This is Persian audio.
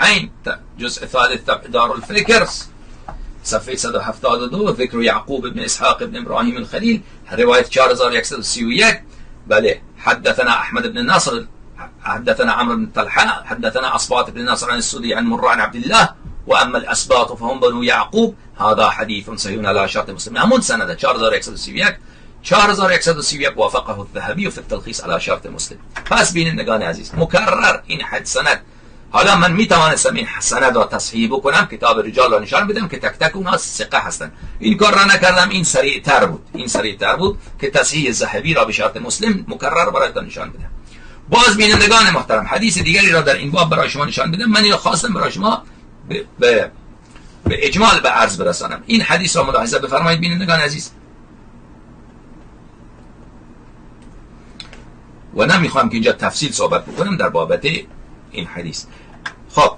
الصحیحین جزء ثالث دار الفکر صفحه 172 ذکر یعقوب بن اسحاق بن ابراهیم الخلیل روایت 4131. بله حدثنا احمد بن نصر حدثنا عمرو بن طلحه حدثنا اصبات بن نصر عن السدي عن مرة عن عبد الله واما الاسباط فهم بنو يعقوب هذا حديث صحيح على شرط مسلم. همون سند 4131 4131 وافقه الذهبي في التلخيص على شرط مسلم. پس بینندگان عزیز مکرر این حد سند، حالا من میتوانستم این سند را تصحیح بکنم، کتاب رجال را نشان بدم که تک تک اونها ثقه هستند، این کار را نکردم. این سریعتر بود که تصحیح ذهبی را به شرط مسلم مکرر برایتان نشان بدم. باز بینندگان محترم حدیث دیگری را در این باب برای شما نشان بدم. من اینو خواستم برای شما به اجمال به عرض برسانم. این حدیث را ملاحظه بفرمایید بینندگان عزیز، و نمیخوام که اینجا تفصیل صحبت بکنم در بابت این حدیث. خب